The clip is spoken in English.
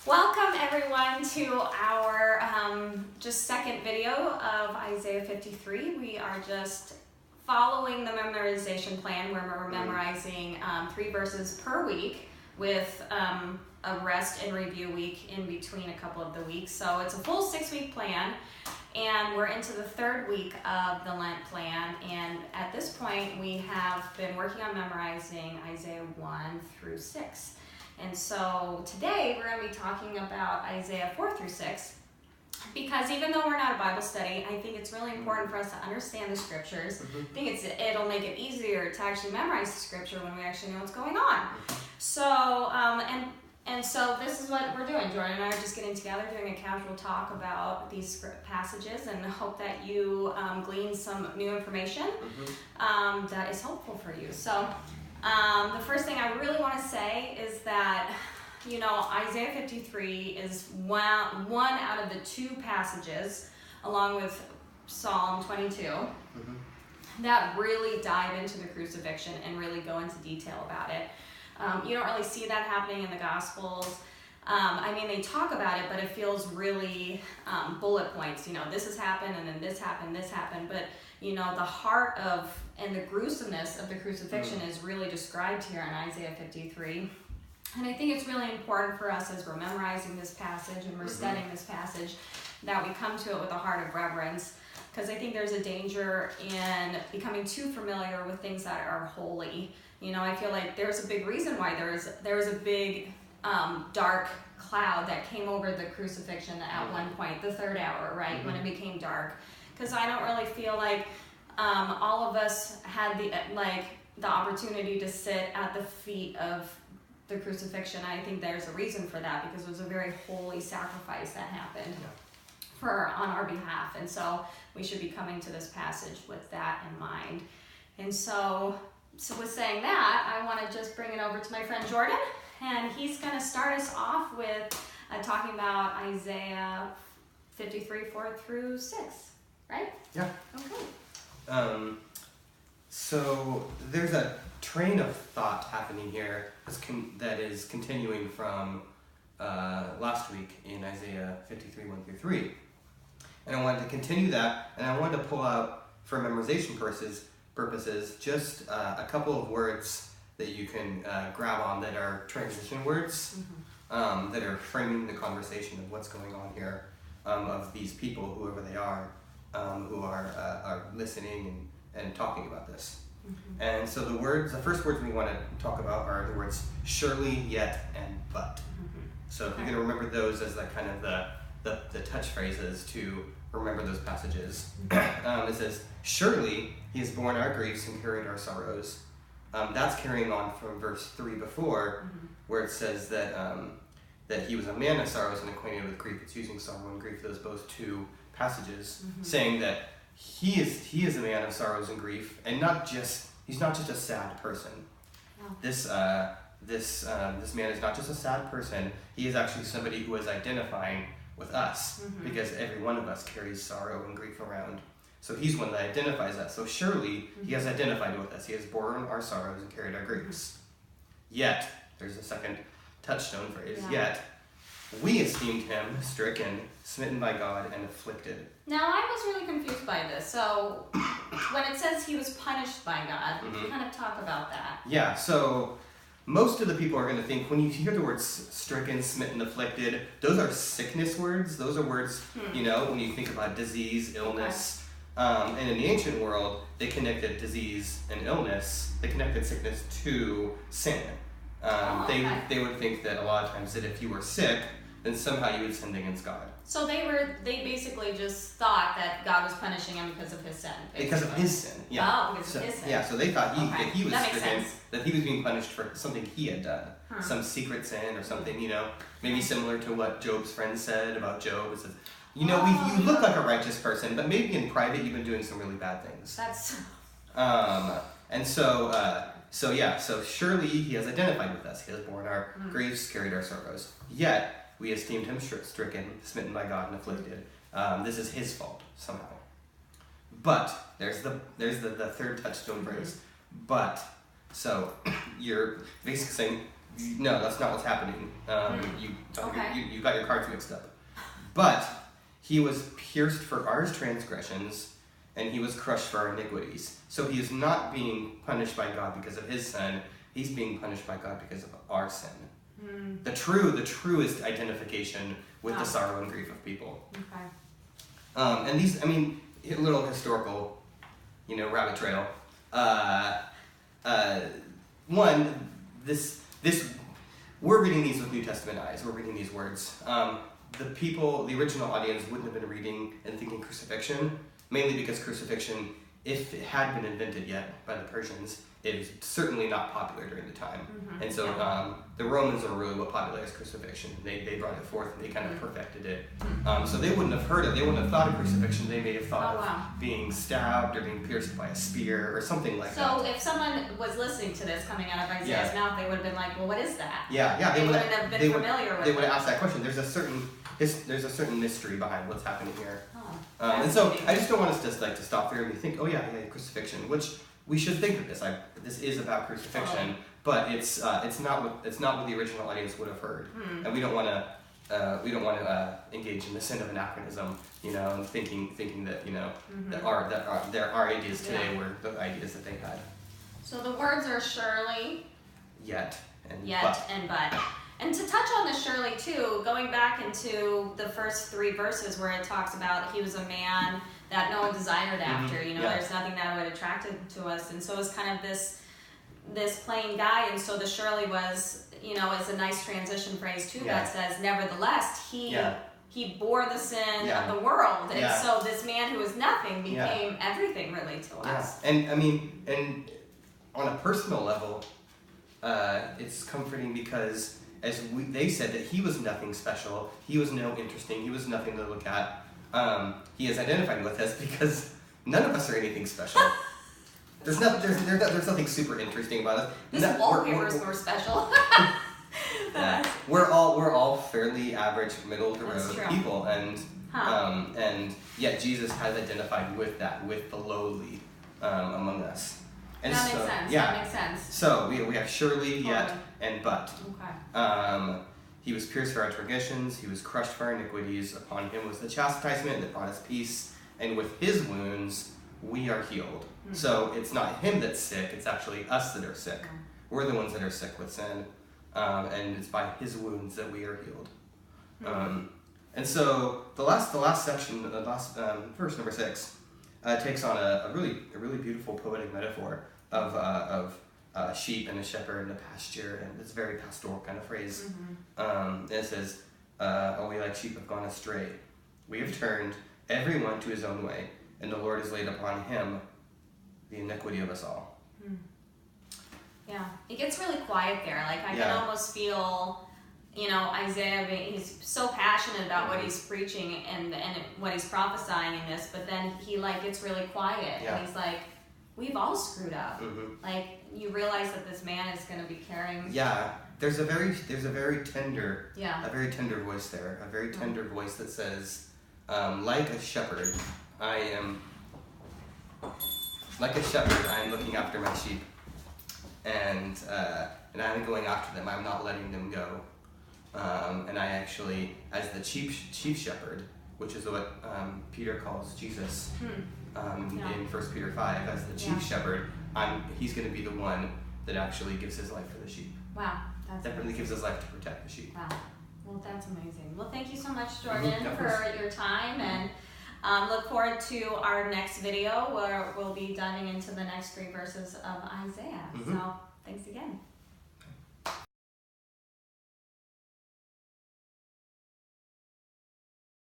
Welcome everyone to our just second video of Isaiah 53. We are just following the memorization plan where we're memorizing 3 verses per week with a rest and review week in between a couple of the weeks. So it's a full 6-week plan, and we're into the 3rd week of the Lent plan. And at this point, we have been working on memorizing Isaiah 1 through 6. And so today we're going to be talking about Isaiah 4 through 6, because even though we're not a Bible study, I think it's really important for us to understand the scriptures. I think it'll make it easier to actually memorize the scripture when we actually know what's going on. So, and so this is what we're doing. Jordan and I are just getting together, doing a casual talk about these passages, and hope that you glean some new information that is helpful for you. So the first thing I really want to say is that, you know, Isaiah 53 is one out of the 2 passages, along with Psalm 22, that really dive into the crucifixion and really go into detail about it. You don't really see that happening in the Gospels. I mean, they talk about it, but it feels really bullet points. You know, this has happened, and then this happened. But, you know, the heart of and the gruesomeness of the crucifixion is really described here in Isaiah 53. And I think it's really important for us as we're memorizing this passage and we're studying this passage that we come to it with a heart of reverence, because I think there's a danger in becoming too familiar with things that are holy. You know, I feel like there's a big reason why there was a big dark cloud that came over the crucifixion at one point, the 3rd hour, right, when it became dark. Because I don't really feel like all of us had the opportunity to sit at the feet of the crucifixion. I think there's a reason for that, because it was a very holy sacrifice that happened on our behalf. And so we should be coming to this passage with that in mind. And so with saying that, I want to just bring it over to my friend Jordan, and he's going to start us off with talking about Isaiah 53, 4 through 6, right? Yeah. Okay. So there's a train of thought happening here that is continuing from last week in Isaiah 53, 1 through 3. And I wanted to continue that, and I wanted to pull out, for memorization purposes, just a couple of words that you can grab on that are transition words that are framing the conversation of what's going on here, of these people, whoever they are, who are listening and talking about this. And so the first words we want to talk about are the words surely, yet, and but. So if you're going to remember those as the kind of the touch phrases to remember those passages. It says, surely he has borne our griefs and carried our sorrows. That's carrying on from verse 3 before, where it says that he was a man of sorrows and acquainted with grief. It's using sorrow and grief, those 2 passages, saying that he is a man of sorrows and grief, and he's not just a sad person. No. This man is not just a sad person. He is actually somebody who is identifying with us, because every one of us carries sorrow and grief around. So he's one that identifies us. So surely he has identified with us. He has borne our sorrows and carried our griefs. Yet, there's a second touchstone phrase, yet we esteemed him stricken, smitten by God, and afflicted. Now, I was really confused by this. So, when it says he was punished by God, kind of talk about that. Yeah, so most of the people are going to think, when you hear the words stricken, smitten, afflicted, those are sickness words. Those are words, you know, when you think about disease, illness. And in the ancient world, they connected disease and illness, they connected sickness to sin. They would think that a lot of times that if you were sick, then somehow you would sin against God. So they basically just thought that God was punishing him because of his sin. Basically. Because of his sin, yeah. Oh, because of his sin. Yeah, so they thought that he was stricken, sense. that he was being punished for something he had done. Some secret sin or something, you know, maybe similar to what Job's friend said about Job. It says, you know, you look like a righteous person, but maybe in private you've been doing some really bad things. That's... And so surely he has identified with us. He has borne our griefs, carried our sorrows. Yet we esteemed him stricken, smitten by God, and afflicted. This is his fault somehow. But there's the third touchstone phrase. But so you're basically saying No, that's not what's happening. Okay. You got your cards mixed up. But he was pierced for our transgressions, and he was crushed for our iniquities. So he is not being punished by God because of his sin. He's being punished by God because of our sin. The truest identification with the sorrow and grief of people. Okay. And these, I mean, a little historical, rabbit trail. We're reading these with New Testament eyes. We're reading these words. The original audience wouldn't have been reading and thinking crucifixion, mainly because crucifixion, if it had been invented yet by the Persians, it is certainly not popular during the time. And so the Romans are really what popularized crucifixion. They brought it forth and they kind of perfected it. So they wouldn't have heard it. They wouldn't have thought of crucifixion. They may have thought of being stabbed or being pierced by a spear or something like that. So if someone was listening to this coming out of Isaiah's mouth, they would have been like, well, what is that? They wouldn't have been familiar with it. They would have asked that question. There's a certain mystery behind what's happening here. And so I just don't want us to stop there and think, crucifixion, which we should think of this. This is about crucifixion, but it's not what the original audience would have heard, and we don't want to engage in the sin of anachronism, and thinking that that our ideas today were the ideas that they had. So the words are surely, yet, and but. And to touch on the surely too, going back into the first 3 verses where it talks about he was a man that no one desired after, there's nothing that would attract to us, and so it's kind of this plain guy, and so the surely was, is a nice transition phrase too that says, nevertheless, he bore the sin of the world, and so this man who was nothing became everything really to us. And I mean, and on a personal level, it's comforting because they said that he was nothing special, he was no interesting, he was nothing to look at. He is identified with us because none of us are anything special. There's nothing super interesting about us. This wallpaper is more special. We're all fairly average, middle to road people, and yet Jesus has identified with the lowly among us. And that makes sense. That makes sense. So we have surely, yet, and but. Okay. He was pierced for our transgressions, he was crushed for our iniquities. Upon him was the chastisement that brought us peace, and with his wounds we are healed. So it's not him that's sick; it's actually us that are sick. We're the ones that are sick with sin, and it's by his wounds that we are healed. And so the last section, verse number 6, takes on a really beautiful poetic metaphor of a sheep and a shepherd and a pasture, and it's a very pastoral kind of phrase. And it says, "Oh, we like sheep have gone astray. We have turned everyone to his own way, and the Lord has laid upon him the iniquity of us all." Yeah, it gets really quiet there. Like I can almost feel, Isaiah, he's so passionate about what he's preaching and what he's prophesying in this, but then he gets really quiet and he's like, we've all screwed up. Like you realize that this man is going to be carrying. There's a very tender, a very tender voice there, a very tender voice that says, like a shepherd, I am looking after my sheep, and I'm going after them. I'm not letting them go, and I actually, as the chief shepherd, which is what Peter calls Jesus. In 1 Peter 5, as the chief shepherd, he's going to be the one that actually gives his life for the sheep. Wow, that really gives his life to protect the sheep. Wow, well that's amazing. Well, thank you so much, Jordan, for your time, and look forward to our next video where we'll be diving into the next 3 verses of Isaiah. So thanks again.